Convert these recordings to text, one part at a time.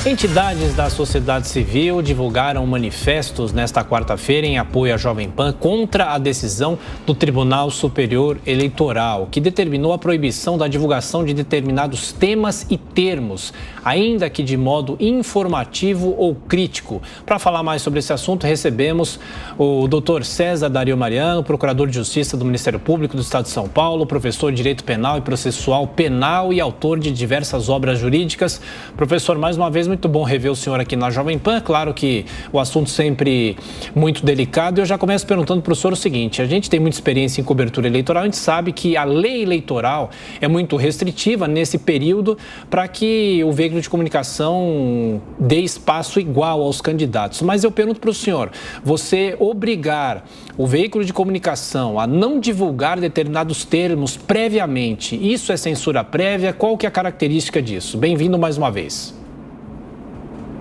Entidades da sociedade civil divulgaram manifestos nesta quarta-feira em apoio à Jovem Pan contra a decisão do Tribunal Superior Eleitoral, que determinou a proibição da divulgação de determinados temas e termos, ainda que de modo informativo ou crítico. Para falar mais sobre esse assunto, recebemos o Dr. César Dario Mariano, procurador de Justiça do Ministério Público do Estado de São Paulo, professor de Direito Penal e Processual Penal e autor de diversas obras jurídicas. Professor, mais uma vez, muito bom rever o senhor aqui na Jovem Pan. Claro que o assunto sempre muito delicado. Eu já começo perguntando para o senhor o seguinte: a gente tem muita experiência em cobertura eleitoral, a gente sabe que a lei eleitoral é muito restritiva nesse período para que o veículo de comunicação dê espaço igual aos candidatos. Mas eu pergunto para o senhor, você obrigar o veículo de comunicação a não divulgar determinados termos previamente, isso é censura prévia? Qual que é a característica disso? Bem-vindo mais uma vez.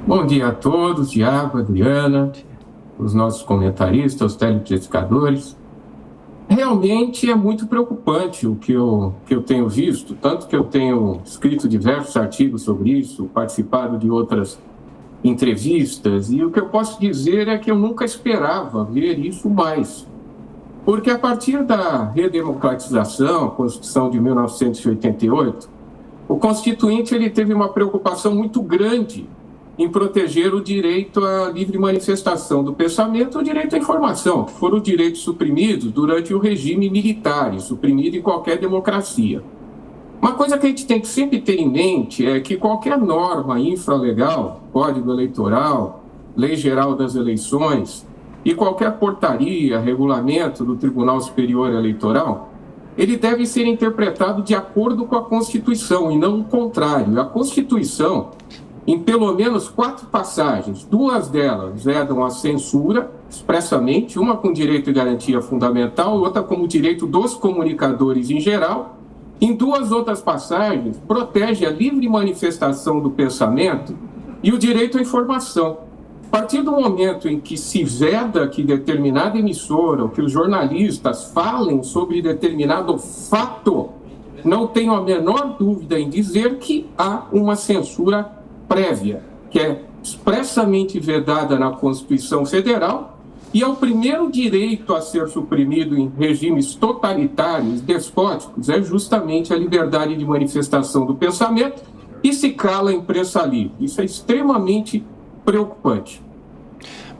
Bom dia a todos, Tiago, Adriana, os nossos comentaristas, os telespectadores. Realmente é muito preocupante o que eu tenho visto, tanto que eu tenho escrito diversos artigos sobre isso, participado de outras entrevistas, e o que eu posso dizer é que eu nunca esperava ver isso mais. Porque a partir da redemocratização, a Constituição de 1988, o Constituinte ele teve uma preocupação muito grande em proteger o direito à livre manifestação do pensamento e o direito à informação, que foram direitos suprimidos durante o regime militar, e suprimido em qualquer democracia. Uma coisa que a gente tem que sempre ter em mente é que qualquer norma infralegal, Código Eleitoral, Lei Geral das Eleições e qualquer portaria, regulamento do Tribunal Superior Eleitoral, ele deve ser interpretado de acordo com a Constituição e não o contrário. A Constituição, em pelo menos 4 passagens, 2 delas vedam a censura expressamente, uma com direito e garantia fundamental, outra como direito dos comunicadores em geral. Em 2 outras passagens, protege a livre manifestação do pensamento e o direito à informação. A partir do momento em que se veda que determinada emissora ou que os jornalistas falem sobre determinado fato, não tenho a menor dúvida em dizer que há uma censura prévia, que é expressamente vedada na Constituição Federal e é o primeiro direito a ser suprimido em regimes totalitários, despóticos, é justamente a liberdade de manifestação do pensamento e se cala a imprensa livre. Isso é extremamente preocupante.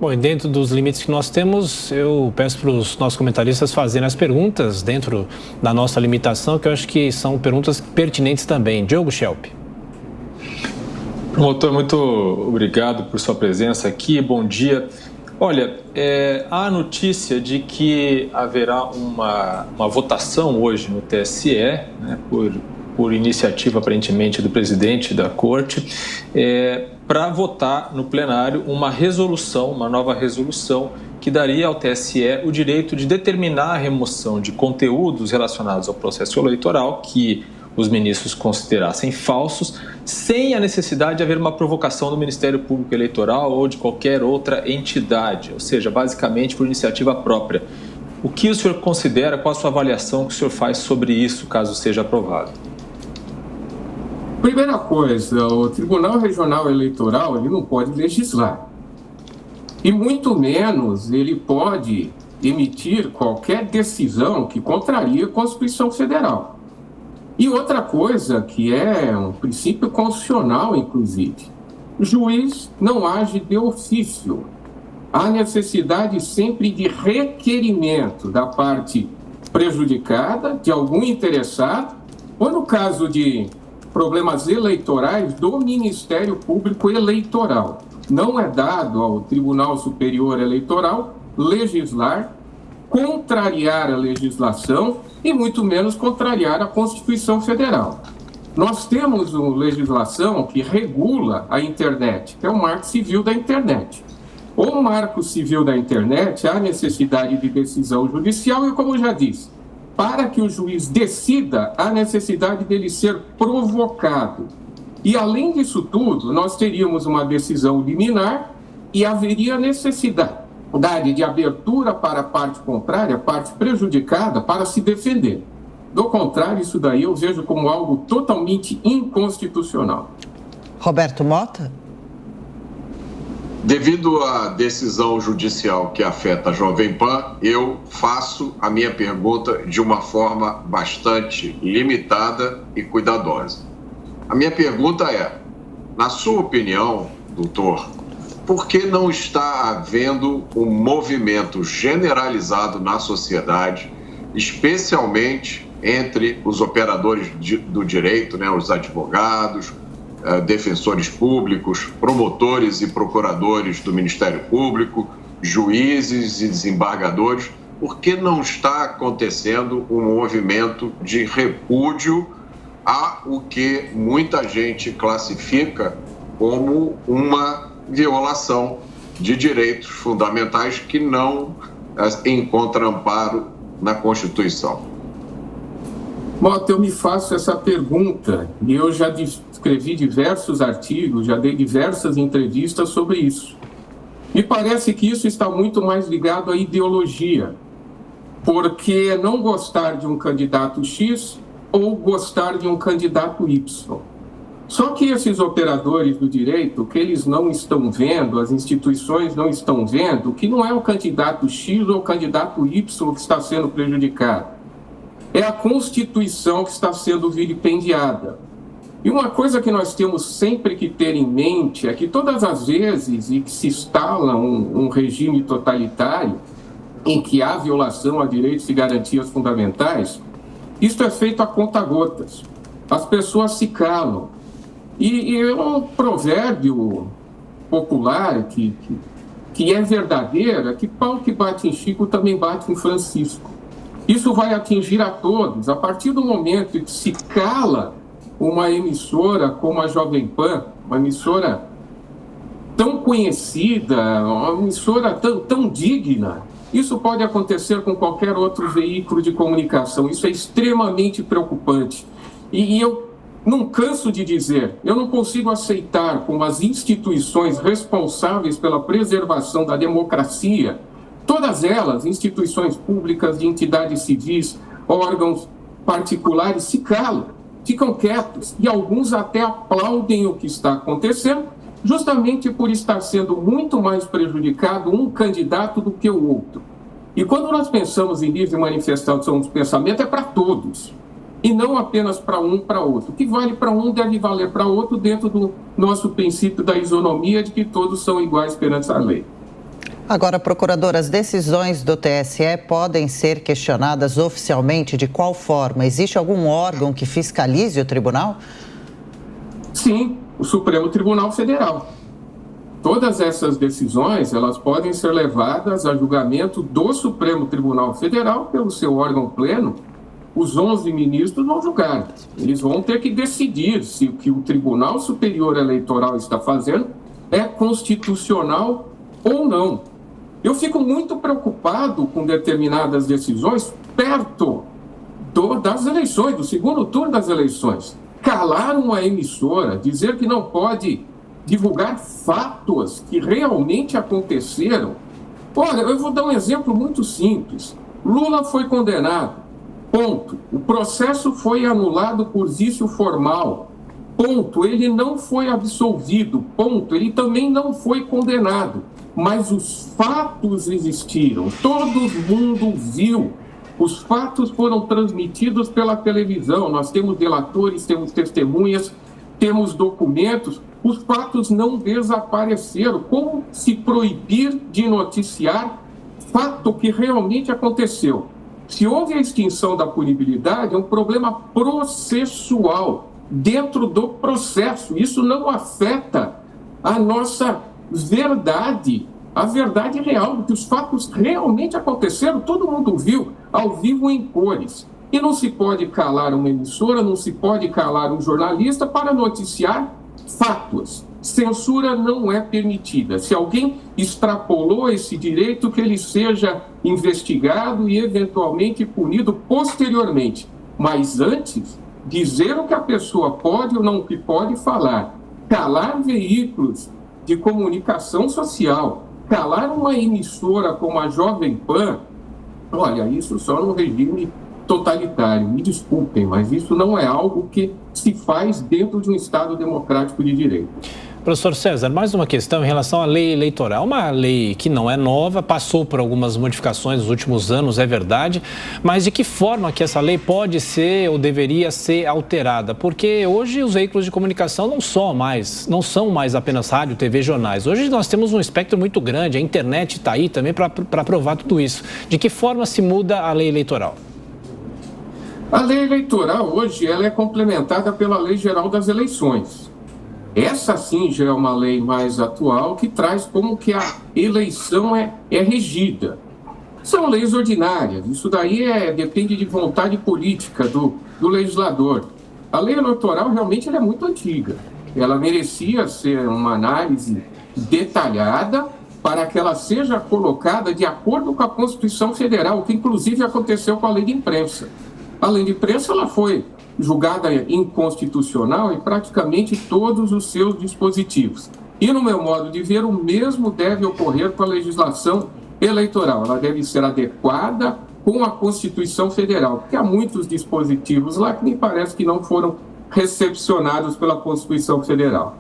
Bom, e dentro dos limites que nós temos, eu peço para os nossos comentaristas fazerem as perguntas dentro da nossa limitação, que eu acho que são perguntas pertinentes também. Diogo Schelp. Promotor, muito obrigado por sua presença aqui, bom dia. Olha, há a notícia de que haverá uma votação hoje no TSE, né, por iniciativa aparentemente do presidente da Corte, para votar no plenário uma nova resolução que daria ao TSE o direito de determinar a remoção de conteúdos relacionados ao processo eleitoral que os ministros considerassem falsos, sem a necessidade de haver uma provocação do Ministério Público Eleitoral ou de qualquer outra entidade, ou seja, basicamente por iniciativa própria. O que o senhor considera, qual a sua avaliação que o senhor faz sobre isso, caso seja aprovado? Primeira coisa, o Tribunal Regional Eleitoral ele não pode legislar. E muito menos ele pode emitir qualquer decisão que contraria a Constituição Federal. E outra coisa que é um princípio constitucional, inclusive, o juiz não age de ofício. Há necessidade sempre de requerimento da parte prejudicada, de algum interessado, ou no caso de problemas eleitorais, do Ministério Público Eleitoral. Não é dado ao Tribunal Superior Eleitoral legislar, contrariar a legislação e muito menos contrariar a Constituição Federal. Nós temos uma legislação que regula a internet, que é o Marco Civil da Internet. O Marco Civil da Internet há necessidade de decisão judicial e, como já disse, para que o juiz decida, há necessidade dele ser provocado. E, além disso tudo, nós teríamos uma decisão liminar e haveria necessidade de abertura para a parte contrária, a parte prejudicada, para se defender. Do contrário, isso daí eu vejo como algo totalmente inconstitucional. Roberto Mota? Devido à decisão judicial que afeta a Jovem Pan, eu faço a minha pergunta de uma forma bastante limitada e cuidadosa. A minha pergunta é, na sua opinião, doutor, por que não está havendo um movimento generalizado na sociedade, especialmente entre os operadores do direito, né, os advogados, defensores públicos, promotores e procuradores do Ministério Público, juízes e desembargadores, por que não está acontecendo um movimento de repúdio a o que muita gente classifica como uma violação de direitos fundamentais que não encontra amparo na Constituição? Mota, eu me faço essa pergunta e eu já escrevi diversos artigos, já dei diversas entrevistas sobre isso. Me parece que isso está muito mais ligado à ideologia, porque não gostar de um candidato X ou gostar de um candidato Y. Só que esses operadores do direito, que eles não estão vendo, as instituições não estão vendo, que não é o candidato X ou o candidato Y que está sendo prejudicado. É a Constituição que está sendo vilipendiada. E uma coisa que nós temos sempre que ter em mente é que todas as vezes em que se instala um regime totalitário, em que há violação a direitos e garantias fundamentais, isto é feito a conta-gotas. As pessoas se calam. E é um provérbio popular que é verdadeiro, é que pau que bate em Chico também bate em Francisco. Isso vai atingir a todos. A partir do momento em que se cala uma emissora como a Jovem Pan, uma emissora tão conhecida, uma emissora tão digna, isso pode acontecer com qualquer outro veículo de comunicação. Isso é extremamente preocupante. E eu não canso de dizer, eu não consigo aceitar como as instituições responsáveis pela preservação da democracia, todas elas, instituições públicas, de entidades civis, órgãos particulares, se calam, ficam quietos e alguns até aplaudem o que está acontecendo, justamente por estar sendo muito mais prejudicado um candidato do que o outro. E quando nós pensamos em livre manifestação de pensamento, é para todos, e não apenas para um para outro. O que vale para um deve valer para outro dentro do nosso princípio da isonomia de que todos são iguais perante a lei. Agora, procurador, as decisões do TSE podem ser questionadas oficialmente? De qual forma? Existe algum órgão que fiscalize o tribunal? Sim, o Supremo Tribunal Federal. Todas essas decisões, elas podem ser levadas a julgamento do Supremo Tribunal Federal pelo seu órgão pleno. Os 11 ministros vão julgar. Eles vão ter que decidir se o que o Tribunal Superior Eleitoral está fazendo é constitucional ou não. Eu fico muito preocupado com determinadas decisões perto das eleições, do segundo turno das eleições. Calar uma emissora, dizer que não pode divulgar fatos que realmente aconteceram. Olha, eu vou dar um exemplo muito simples. Lula foi condenado, ponto. O processo foi anulado por vício formal, ponto. Ele não foi absolvido, ponto. Ele também não foi condenado. Mas os fatos existiram, todo mundo viu. Os fatos foram transmitidos pela televisão. Nós temos delatores, temos testemunhas, temos documentos. Os fatos não desapareceram. Como se proibir de noticiar fato que realmente aconteceu? Se houve a extinção da punibilidade, é um problema processual dentro do processo. Isso não afeta a nossa verdade, a verdade real, que os fatos realmente aconteceram, todo mundo viu, ao vivo em cores. E não se pode calar uma emissora, não se pode calar um jornalista para noticiar fatos. Censura não é permitida. Se alguém extrapolou esse direito, que ele seja investigado e eventualmente punido posteriormente. Mas antes, dizer o que a pessoa pode ou não pode falar, calar veículos de comunicação social, calar uma emissora como a Jovem Pan, olha, isso só no regime totalitário. Me desculpem, mas isso não é algo que se faz dentro de um Estado democrático de direito. Professor César, mais uma questão em relação à lei eleitoral. Uma lei que não é nova, passou por algumas modificações nos últimos anos, é verdade, mas de que forma que essa lei pode ser ou deveria ser alterada? Porque hoje os veículos de comunicação não são mais apenas rádio, TV, jornais. Hoje nós temos um espectro muito grande, a internet está aí também para provar tudo isso. De que forma se muda a lei eleitoral? A lei eleitoral hoje ela é complementada pela Lei Geral das Eleições. Essa sim já é uma lei mais atual que traz como que a eleição é regida. São leis ordinárias, isso daí depende de vontade política do legislador. A lei eleitoral realmente ela é muito antiga, ela merecia ser uma análise detalhada para que ela seja colocada de acordo com a Constituição Federal, o que inclusive aconteceu com a lei de imprensa. A lei de imprensa ela foi julgada inconstitucional em praticamente todos os seus dispositivos. E, no meu modo de ver, o mesmo deve ocorrer com a legislação eleitoral. Ela deve ser adequada com a Constituição Federal, porque há muitos dispositivos lá que me parece que não foram recepcionados pela Constituição Federal.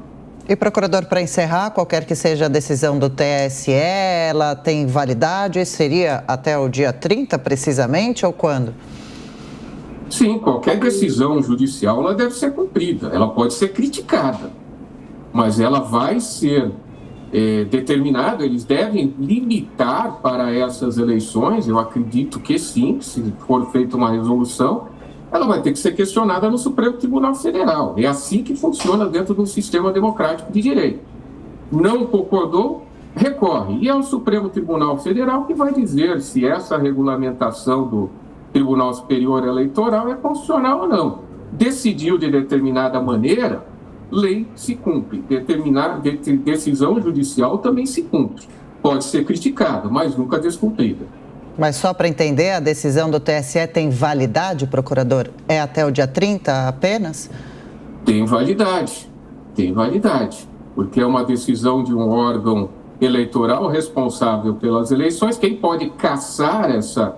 E, procurador, para encerrar, qualquer que seja a decisão do TSE, ela tem validade? Seria até o dia 30, precisamente, ou quando? Sim, qualquer decisão judicial ela deve ser cumprida, ela pode ser criticada, mas ela vai ser determinada, eles devem limitar para essas eleições, eu acredito que sim, se for feita uma resolução, ela vai ter que ser questionada no Supremo Tribunal Federal, é assim que funciona dentro de um sistema democrático de direito. Não concordou, recorre, e é o Supremo Tribunal Federal que vai dizer se essa regulamentação do Tribunal Superior Eleitoral é constitucional ou não. Decidiu de determinada maneira, lei se cumpre. Decisão judicial também se cumpre. Pode ser criticada, mas nunca descumprida. Mas só para entender, a decisão do TSE tem validade, procurador? É até o dia 30 apenas? Tem validade, porque é uma decisão de um órgão eleitoral responsável pelas eleições. Quem pode cassar essa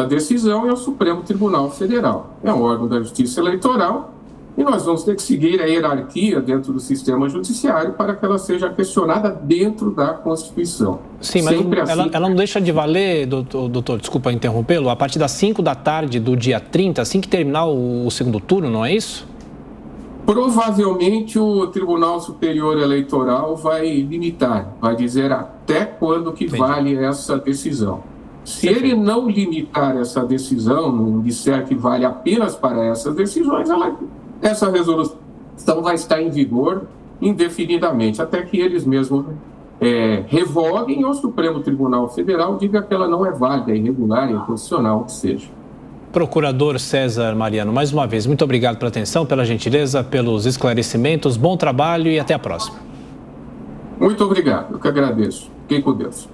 decisão é o Supremo Tribunal Federal. É um órgão da Justiça Eleitoral e nós vamos ter que seguir a hierarquia dentro do sistema judiciário para que ela seja questionada dentro da Constituição. Sim, mas ela não deixa de valer, doutor, desculpa interrompê-lo, a partir das 5 da tarde do dia 30, assim que terminar o segundo turno, não é isso? Provavelmente o Tribunal Superior Eleitoral vai limitar, vai dizer até quando que vale essa decisão. Se ele não limitar essa decisão, não disser que vale apenas para essas decisões, essa resolução vai estar em vigor indefinidamente, até que eles mesmos revoguem ou o Supremo Tribunal Federal diga que ela não é válida, irregular, inconstitucional, o que seja. Procurador César Mariano, mais uma vez, muito obrigado pela atenção, pela gentileza, pelos esclarecimentos, bom trabalho e até a próxima. Muito obrigado, eu que agradeço. Fiquem com Deus.